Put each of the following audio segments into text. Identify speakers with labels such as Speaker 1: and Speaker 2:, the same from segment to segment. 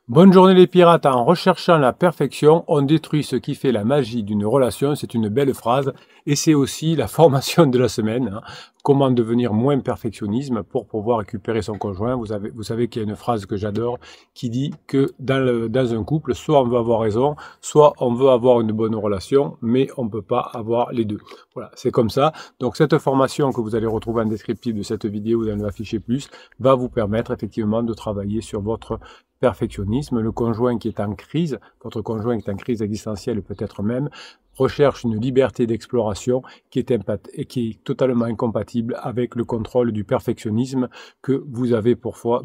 Speaker 1: Bonne journée les pirates, en recherchant la perfection, on détruit ce qui fait la magie d'une relation, c'est une belle phrase et c'est aussi la formation de la semaine, hein. Comment devenir moins perfectionnisme pour pouvoir récupérer son conjoint. Vous savez qu'il y a une phrase que j'adore qui dit que dans un couple, soit on veut avoir raison, soit on veut avoir une bonne relation, mais on ne peut pas avoir les deux. Voilà, c'est comme ça. Donc cette formation que vous allez retrouver en descriptif de cette vidéo dans l'affiché plus va vous permettre effectivement de travailler sur votre perfectionnisme. Le conjoint qui est en crise, votre conjoint qui est en crise existentielle peut-être même, recherche une liberté d'exploration qui est totalement incompatible avec le contrôle du perfectionnisme que vous avez parfois.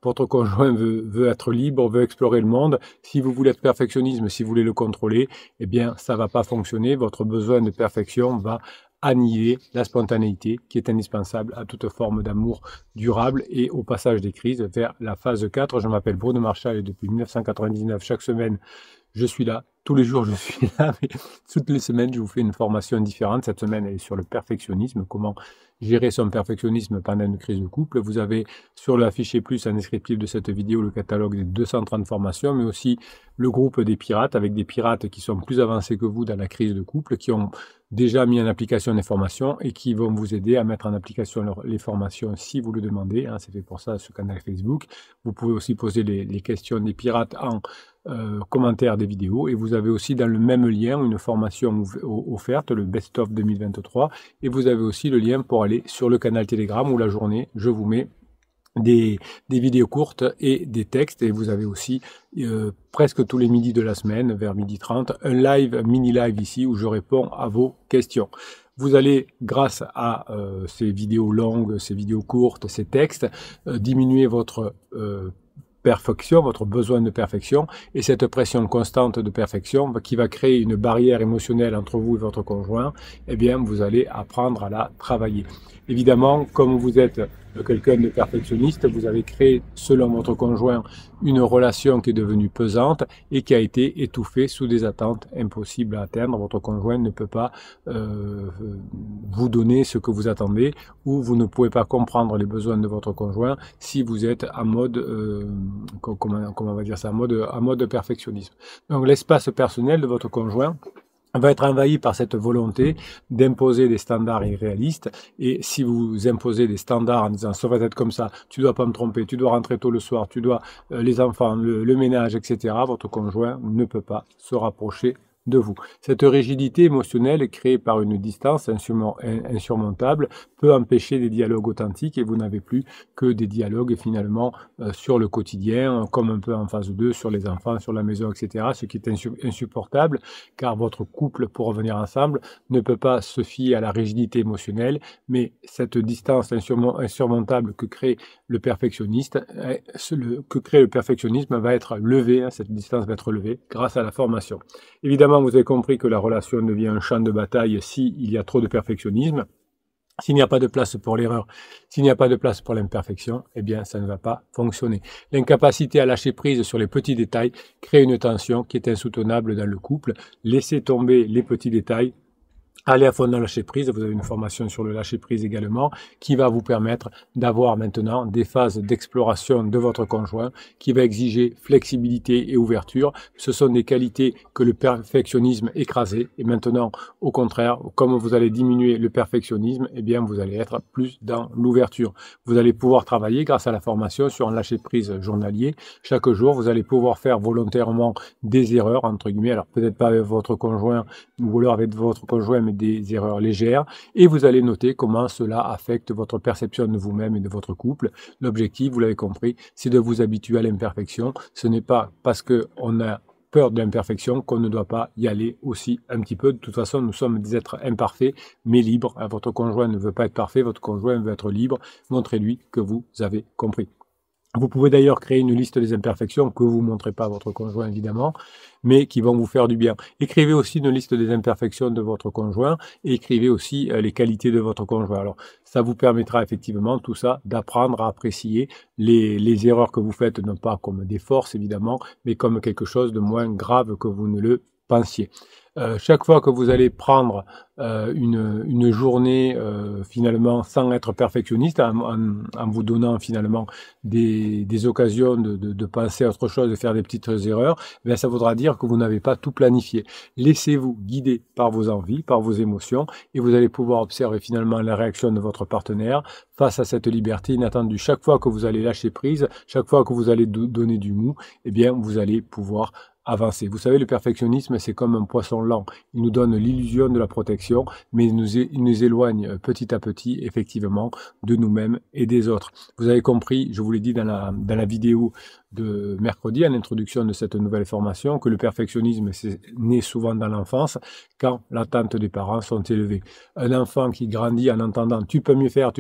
Speaker 1: Votre conjoint veut être libre, veut explorer le monde. Si vous voulez être perfectionnisme, si vous voulez le contrôler, eh bien, ça va pas fonctionner. Votre besoin de perfection va annihiler la spontanéité qui est indispensable à toute forme d'amour durable et au passage des crises vers la phase 4. Je m'appelle Bruno Marchal et depuis 1999, chaque semaine, je suis là. Tous les jours, je suis là, mais toutes les semaines, je vous fais une formation différente. Cette semaine, elle est sur le perfectionnisme, comment gérer son perfectionnisme pendant une crise de couple. Vous avez sur l'affiché plus en descriptif de cette vidéo le catalogue des 230 formations, mais aussi le groupe des pirates, avec des pirates qui sont plus avancés que vous dans la crise de couple, qui ont déjà mis en application les formations et qui vont vous aider à mettre en application les formations si vous le demandez. Hein, c'est fait pour ça ce canal Facebook. Vous pouvez aussi poser les questions des pirates en commentaire des vidéos et vous avez aussi dans le même lien une formation offerte, le Best of 2023, et vous avez aussi le lien pour aller sur le canal Telegram où la journée je vous mets des vidéos courtes et des textes, et vous avez aussi presque tous les midis de la semaine vers 12h30 un live, mini live ici où je réponds à vos questions. Vous allez, grâce à ces vidéos longues, ces vidéos courtes, ces textes, diminuer votre perfection, votre besoin de perfection, et cette pression constante de perfection qui va créer une barrière émotionnelle entre vous et votre conjoint, eh bien, vous allez apprendre à la travailler. Évidemment, comme vous êtes quelqu'un de perfectionniste, vous avez créé, selon votre conjoint, une relation qui est devenue pesante et qui a été étouffée sous des attentes impossibles à atteindre. Votre conjoint ne peut pas vous donner ce que vous attendez, ou vous ne pouvez pas comprendre les besoins de votre conjoint si vous êtes en mode, comment on va dire ça, en mode perfectionnisme. Donc l'espace personnel de votre conjoint va être envahi par cette volonté d'imposer des standards irréalistes, et si vous imposez des standards en disant ça va être comme ça, tu dois pas me tromper, tu dois rentrer tôt le soir, tu dois les enfants, le ménage, etc., votre conjoint ne peut pas se rapprocher de vous. Cette rigidité émotionnelle créée par une distance insurmontable peut empêcher des dialogues authentiques, et vous n'avez plus que des dialogues finalement sur le quotidien, comme un peu en phase 2, sur les enfants, sur la maison, etc. Ce qui est insupportable, car votre couple, pour revenir ensemble, ne peut pas se fier à la rigidité émotionnelle, mais cette distance insurmontable que crée le perfectionniste, va être levée, hein, cette distance va être levée grâce à la formation. Évidemment, vous avez compris que la relation devient un champ de bataille s'il y a trop de perfectionnisme. S'il n'y a pas de place pour l'erreur, s'il n'y a pas de place pour l'imperfection, eh bien, ça ne va pas fonctionner. L'incapacité à lâcher prise sur les petits détails crée une tension qui est insoutenable dans le couple. Laissez tomber les petits détails. Allez à fond dans le lâcher prise, vous avez une formation sur le lâcher prise également qui va vous permettre d'avoir maintenant des phases d'exploration de votre conjoint qui va exiger flexibilité et ouverture. Ce sont des qualités que le perfectionnisme écrasait, et maintenant, au contraire, comme vous allez diminuer le perfectionnisme, eh bien vous allez être plus dans l'ouverture. Vous allez pouvoir travailler grâce à la formation sur un lâcher prise journalier. Chaque jour, vous allez pouvoir faire volontairement des erreurs, entre guillemets, alors peut-être pas avec votre conjoint ou alors avec votre conjoint, mais des erreurs légères, et vous allez noter comment cela affecte votre perception de vous-même et de votre couple. L'objectif, vous l'avez compris, c'est de vous habituer à l'imperfection. Ce n'est pas parce qu'on a peur de l'imperfection qu'on ne doit pas y aller aussi un petit peu. De toute façon, nous sommes des êtres imparfaits, mais libres. Votre conjoint ne veut pas être parfait, votre conjoint veut être libre. Montrez-lui que vous avez compris. Vous pouvez d'ailleurs créer une liste des imperfections que vous ne montrez pas à votre conjoint, évidemment, mais qui vont vous faire du bien. Écrivez aussi une liste des imperfections de votre conjoint et écrivez aussi les qualités de votre conjoint. Alors, ça vous permettra effectivement, tout ça, d'apprendre à apprécier les erreurs que vous faites, non pas comme des forces, évidemment, mais comme quelque chose de moins grave que vous ne le pensiez. Chaque fois que vous allez prendre une journée finalement sans être perfectionniste, en vous donnant finalement des occasions de penser à autre chose, de faire des petites erreurs, bien, ça voudra dire que vous n'avez pas tout planifié. Laissez-vous guider par vos envies, par vos émotions, et vous allez pouvoir observer finalement la réaction de votre partenaire face à cette liberté inattendue. Chaque fois que vous allez lâcher prise, chaque fois que vous allez donner du mou, eh bien, vous allez pouvoir avancer. Vous savez, le perfectionnisme, c'est comme un poisson lent. Il nous donne l'illusion de la protection, mais il nous éloigne petit à petit, effectivement, de nous-mêmes et des autres. Vous avez compris, je vous l'ai dit dans la vidéo de mercredi, en introduction de cette nouvelle formation, que le perfectionnisme est né souvent dans l'enfance, quand l'attente des parents sont élevées. Un enfant qui grandit en entendant « tu peux mieux faire »,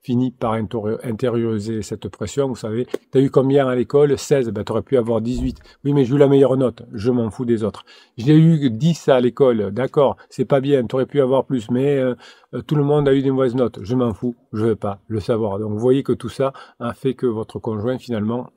Speaker 1: finit par intérioriser cette pression. Vous savez, tu as eu combien à l'école? 16, ben, tu aurais pu avoir 18. Oui, mais j'ai eu la meilleure note, je m'en fous des autres. J'ai eu 10 à l'école, d'accord, c'est pas bien, tu aurais pu avoir plus, mais tout le monde a eu des mauvaises notes, je m'en fous, je veux pas le savoir. Donc vous voyez que tout ça a fait que votre conjoint finalement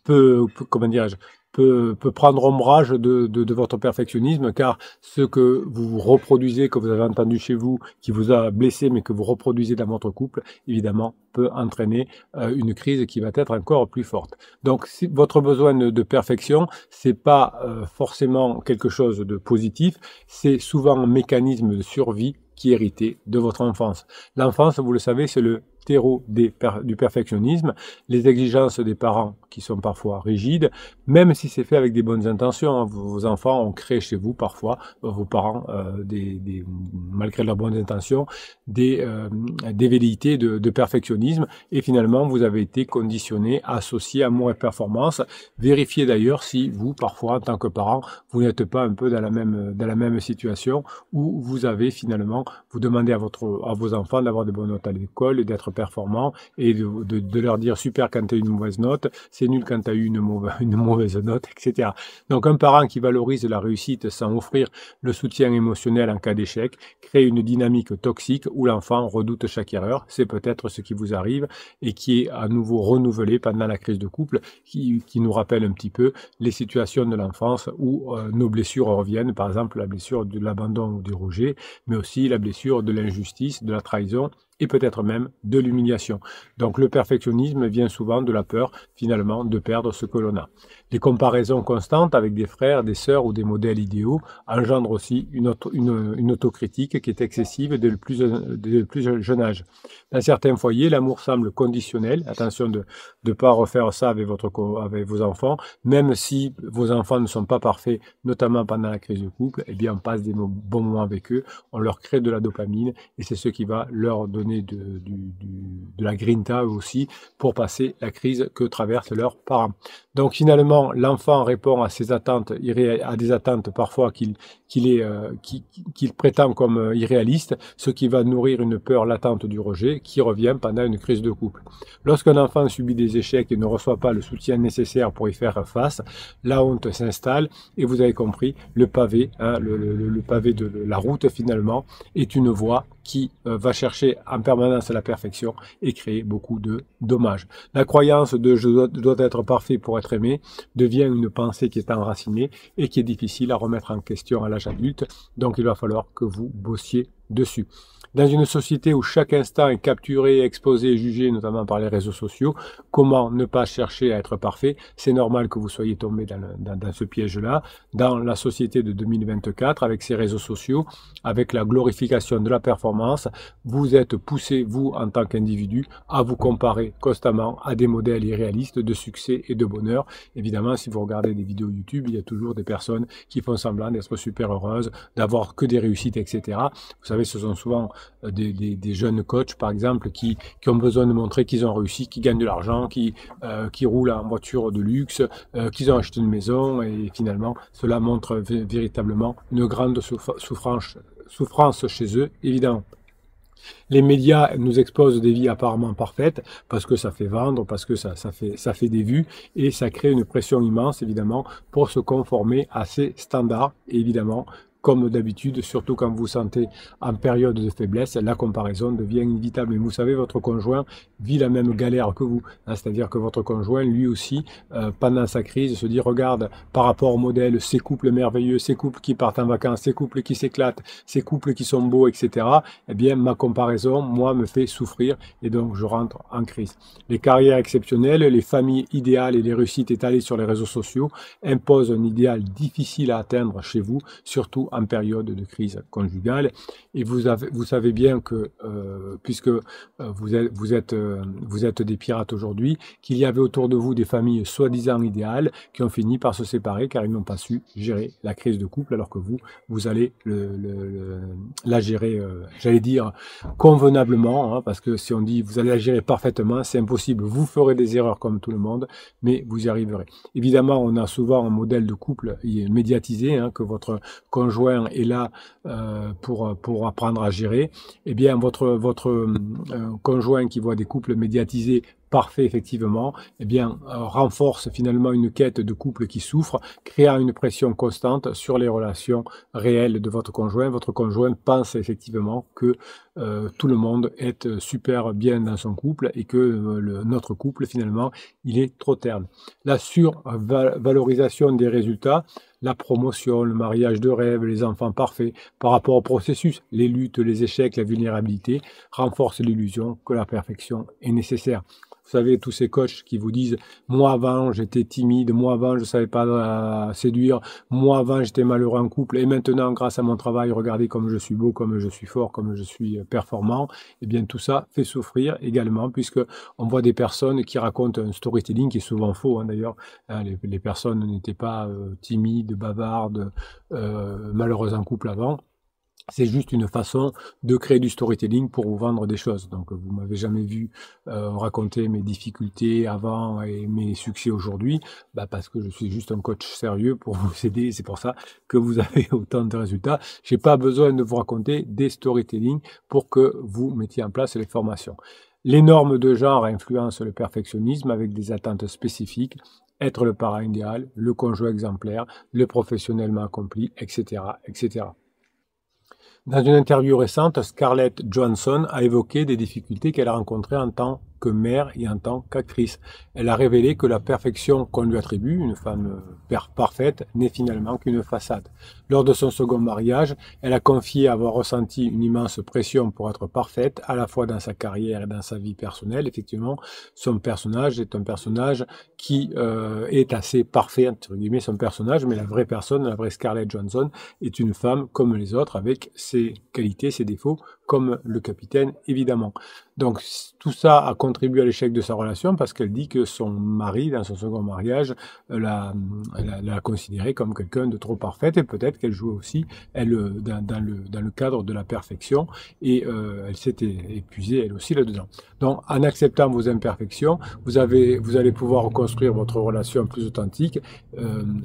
Speaker 1: comment dirais-je, peut prendre ombrage de votre perfectionnisme, car ce que vous reproduisez, que vous avez entendu chez vous, qui vous a blessé, mais que vous reproduisez dans votre couple, évidemment, peut entraîner une crise qui va être encore plus forte. Donc, si votre besoin de perfection, c'est pas forcément quelque chose de positif, c'est souvent un mécanisme de survie qui est hérité de votre enfance. L'enfance, vous le savez, c'est le terreau du perfectionnisme, les exigences des parents qui sont parfois rigides, même si c'est fait avec des bonnes intentions. Hein. Vos enfants ont créé chez vous parfois, vos parents, malgré leurs bonnes intentions, des velléités de perfectionnisme, et finalement vous avez été conditionné, associé à amour et performance. Vérifiez d'ailleurs si vous, parfois en tant que parent, vous n'êtes pas un peu dans la même situation où vous avez finalement, vous demandez à vos enfants d'avoir de bonnes notes à l'école et d'être performants, et de leur dire super quand tu as une mauvaise note, c'est nul quand tu as eu une mauvaise note, etc. Donc un parent qui valorise la réussite sans offrir le soutien émotionnel en cas d'échec crée une dynamique toxique où l'enfant redoute chaque erreur. C'est peut-être ce qui vous arrive et qui est à nouveau renouvelé pendant la crise de couple, qui nous rappelle un petit peu les situations de l'enfance où nos blessures reviennent, par exemple la blessure de l'abandon ou du rejet, mais aussi la blessure de l'injustice, de la trahison, et peut-être même de l'humiliation. Donc le perfectionnisme vient souvent de la peur, finalement, de perdre ce que l'on a. Les comparaisons constantes avec des frères, des sœurs ou des modèles idéaux engendrent aussi une autocritique qui est excessive dès le plus jeune âge. Dans certains foyers, l'amour semble conditionnel. Attention de ne pas refaire ça avec vos enfants. Même si vos enfants ne sont pas parfaits, notamment pendant la crise de couple, eh bien on passe des bons moments avec eux, on leur crée de la dopamine, et c'est ce qui va leur donner de la grinta aussi pour passer la crise que traversent leurs parents. Donc finalement, l'enfant répond à ses attentes, à des attentes parfois qu'il prétend comme irréalistes, ce qui va nourrir une peur latente du rejet qui revient pendant une crise de couple. Lorsqu'un enfant subit des échecs et ne reçoit pas le soutien nécessaire pour y faire face, la honte s'installe, et vous avez compris, le pavé, hein, le pavé de la route finalement, est une voie qui va chercher en permanence la perfection et créer beaucoup de dommages. La croyance de « je dois être parfait pour être aimé » devient une pensée qui est enracinée et qui est difficile à remettre en question à l'âge adulte, donc il va falloir que vous bossiez dessus. Dans une société où chaque instant est capturé, exposé et jugé, notamment par les réseaux sociaux, comment ne pas chercher à être parfait? C'est normal que vous soyez tombé dans ce piège-là. Dans la société de 2024, avec ces réseaux sociaux, avec la glorification de la performance, vous êtes poussé, vous, en tant qu'individu, à vous comparer constamment à des modèles irréalistes de succès et de bonheur. Évidemment, si vous regardez des vidéos YouTube, il y a toujours des personnes qui font semblant d'être super heureuses, d'avoir que des réussites, etc. Vous savez, ce sont souvent des jeunes coachs, par exemple, qui ont besoin de montrer qu'ils ont réussi, qui gagnent de l'argent, qui roulent en voiture de luxe, qu'ils ont acheté une maison, et finalement, cela montre véritablement une grande souffrance chez eux, évidemment. Les médias nous exposent des vies apparemment parfaites parce que ça fait vendre, parce que ça fait des vues, et ça crée une pression immense, évidemment, pour se conformer à ces standards. Et évidemment, comme d'habitude, surtout quand vous vous sentez en période de faiblesse, la comparaison devient inévitable. Et vous savez, votre conjoint vit la même galère que vous, hein, c'est-à-dire que votre conjoint, lui aussi, pendant sa crise, se dit, regarde, par rapport au modèle, ces couples merveilleux, ces couples qui partent en vacances, ces couples qui s'éclatent, ces couples qui sont beaux, etc., eh bien, ma comparaison, moi, me fait souffrir et donc je rentre en crise. Les carrières exceptionnelles, les familles idéales et les réussites étalées sur les réseaux sociaux imposent un idéal difficile à atteindre chez vous, surtout en période de crise conjugale. Et vous savez bien que, puisque vous êtes des pirates aujourd'hui, qu'il y avait autour de vous des familles soi-disant idéales qui ont fini par se séparer car ils n'ont pas su gérer la crise de couple, alors que vous allez la gérer, j'allais dire, convenablement, hein, parce que si on dit vous allez la gérer parfaitement, c'est impossible. Vous ferez des erreurs comme tout le monde, mais vous y arriverez. Évidemment, on a souvent un modèle de couple médiatisé, hein, que votre conjoint est là pour apprendre à gérer. Eh bien, votre conjoint qui voit des couples médiatisés parfait, effectivement, eh bien, renforce finalement une quête de couple qui souffre, créant une pression constante sur les relations réelles de votre conjoint. Votre conjoint pense effectivement que tout le monde est super bien dans son couple et que notre couple, finalement, il est trop terne. La survalorisation des résultats, la promotion, le mariage de rêve, les enfants parfaits, par rapport au processus, les luttes, les échecs, la vulnérabilité, renforcent l'illusion que la perfection est nécessaire. Vous savez, tous ces coachs qui vous disent « moi avant j'étais timide, moi avant je ne savais pas séduire, moi avant j'étais malheureux en couple et maintenant grâce à mon travail, regardez comme je suis beau, comme je suis fort, comme je suis performant », eh bien tout ça fait souffrir également puisque on voit des personnes qui racontent un storytelling qui est souvent faux, hein, d'ailleurs. Hein, les personnes n'étaient pas timides, bavardes, malheureuses en couple avant. C'est juste une façon de créer du storytelling pour vous vendre des choses. Donc, vous m'avez jamais vu raconter mes difficultés avant et mes succès aujourd'hui, parce que je suis juste un coach sérieux pour vous aider. C'est pour ça que vous avez autant de résultats. J'ai pas besoin de vous raconter des storytelling pour que vous mettiez en place les formations. Les normes de genre influencent le perfectionnisme avec des attentes spécifiques. Être le parent idéal, le conjoint exemplaire, le professionnellement accompli, etc., etc. Dans une interview récente, Scarlett Johansson a évoqué des difficultés qu'elle a rencontrées en tant que mère et en tant qu'actrice. Elle a révélé que la perfection qu'on lui attribue, une femme parfaite, n'est finalement qu'une façade. Lors de son second mariage, elle a confié avoir ressenti une immense pression pour être parfaite, à la fois dans sa carrière et dans sa vie personnelle. Effectivement, son personnage est un personnage qui est assez parfait, entre guillemets, son personnage, mais la vraie personne, la vraie Scarlett Johansson, est une femme comme les autres, avec ses qualités, ses défauts, comme le capitaine, évidemment. Donc, tout ça a contribué à l'échec de sa relation parce qu'elle dit que son mari, dans son second mariage, l'a considéré comme quelqu'un de trop parfaite et peut-être qu'elle jouait aussi, elle, dans le cadre de la perfection et elle s'était épuisée, elle aussi, là-dedans. Donc, en acceptant vos imperfections, vous allez pouvoir reconstruire votre relation plus authentique.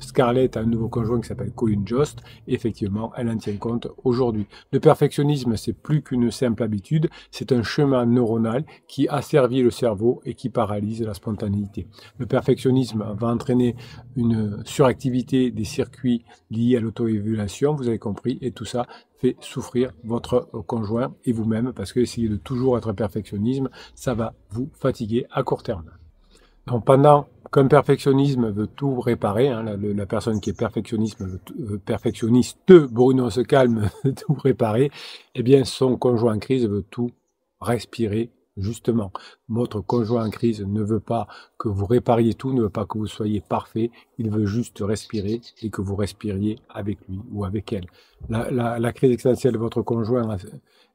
Speaker 1: Scarlett a un nouveau conjoint qui s'appelle Colin Jost et effectivement, elle en tient compte aujourd'hui. Le perfectionnisme, c'est plus qu'une simple habitude, c'est un chemin neuronal qui asservit le cerveau et qui paralyse la spontanéité. Le perfectionnisme va entraîner une suractivité des circuits liés à l'auto-évaluation, vous avez compris, et tout ça fait souffrir votre conjoint et vous-même parce que essayer de toujours être perfectionnisme, ça va vous fatiguer à court terme. Donc pendant qu'un perfectionnisme veut tout réparer, hein, la personne qui est perfectionniste, Bruno se calme, veut tout réparer, eh bien son conjoint en crise veut tout respirer justement. Votre conjoint en crise ne veut pas que vous répariez tout, ne veut pas que vous soyez parfait, il veut juste respirer et que vous respiriez avec lui ou avec elle. La crise existentielle de votre conjoint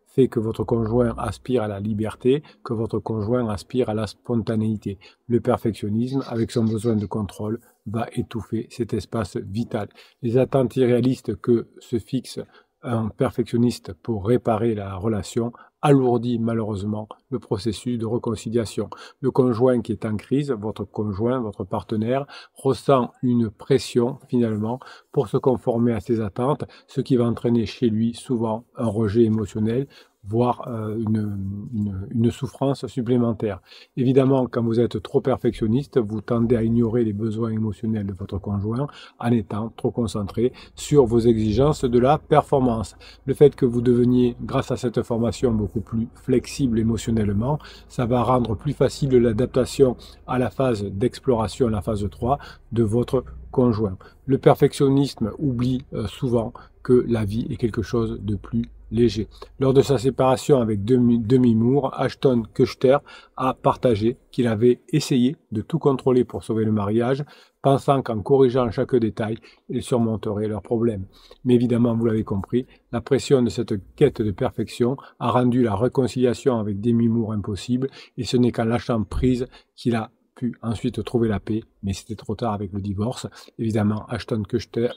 Speaker 1: fait que votre conjoint aspire à la liberté, que votre conjoint aspire à la spontanéité. Le perfectionnisme, avec son besoin de contrôle, va étouffer cet espace vital. Les attentes irréalistes que se fixe un perfectionniste pour réparer la relation alourdit malheureusement le processus de réconciliation. Le conjoint qui est en crise, votre conjoint, votre partenaire, ressent une pression finalement pour se conformer à ses attentes, ce qui va entraîner chez lui souvent un rejet émotionnel, voire une souffrance supplémentaire. Évidemment, quand vous êtes trop perfectionniste, vous tendez à ignorer les besoins émotionnels de votre conjoint en étant trop concentré sur vos exigences de la performance. Le fait que vous deveniez, grâce à cette formation, beaucoup plus flexible émotionnellement, ça va rendre plus facile l'adaptation à la phase d'exploration, la phase 3 de votre conjoint. Le perfectionnisme oublie souvent que la vie est quelque chose de plus léger. Lors de sa séparation avec Demi Moore, Ashton Kutcher a partagé qu'il avait essayé de tout contrôler pour sauver le mariage, pensant qu'en corrigeant chaque détail, il surmonterait leurs problèmes. Mais évidemment, vous l'avez compris, la pression de cette quête de perfection a rendu la réconciliation avec Demi Moore impossible, et ce n'est qu'en lâchant prise qu'il a pu ensuite trouver la paix, mais c'était trop tard avec le divorce. Évidemment, Ashton Kutcher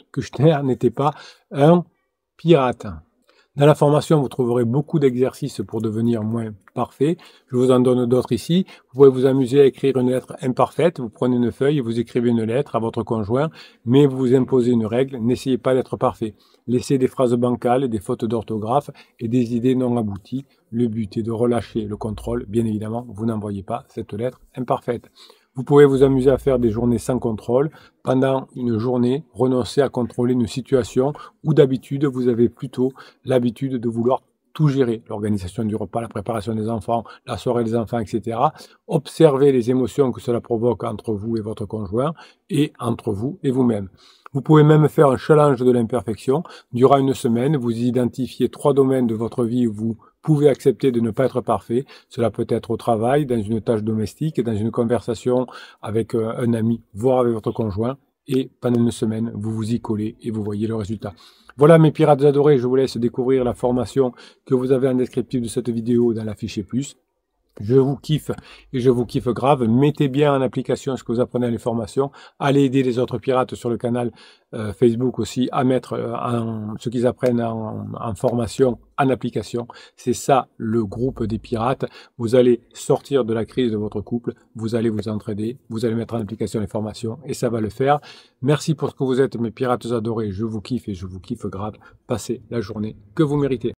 Speaker 1: n'était pas un pirate. Dans la formation, vous trouverez beaucoup d'exercices pour devenir moins parfait. Je vous en donne d'autres ici. Vous pouvez vous amuser à écrire une lettre imparfaite. Vous prenez une feuille et vous écrivez une lettre à votre conjoint, mais vous vous imposez une règle. N'essayez pas d'être parfait. Laissez des phrases bancales, des fautes d'orthographe et des idées non abouties. Le but est de relâcher le contrôle. Bien évidemment, vous n'envoyez pas cette lettre imparfaite. Vous pouvez vous amuser à faire des journées sans contrôle. Pendant une journée, renoncez à contrôler une situation où d'habitude, vous avez plutôt l'habitude de vouloir tout gérer. L'organisation du repas, la préparation des enfants, la soirée des enfants, etc. Observez les émotions que cela provoque entre vous et votre conjoint et entre vous et vous-même. Vous pouvez même faire un challenge de l'imperfection. Durant une semaine, vous identifiez 3 domaines de votre vie où vous pouvez accepter de ne pas être parfait. Cela peut être au travail, dans une tâche domestique, dans une conversation avec un ami, voire avec votre conjoint. Et pendant une semaine, vous vous y collez et vous voyez le résultat. Voilà mes pirates adorés, je vous laisse découvrir la formation que vous avez en descriptif de cette vidéo dans la fichier plus. Je vous kiffe et je vous kiffe grave. Mettez bien en application ce que vous apprenez à les formations. Allez aider les autres pirates sur le canal Facebook aussi à mettre ce qu'ils apprennent en formation en application. C'est ça le groupe des pirates. Vous allez sortir de la crise de votre couple. Vous allez vous entraider. Vous allez mettre en application les formations et ça va le faire. Merci pour ce que vous êtes mes pirates adorés. Je vous kiffe et je vous kiffe grave. Passez la journée que vous méritez.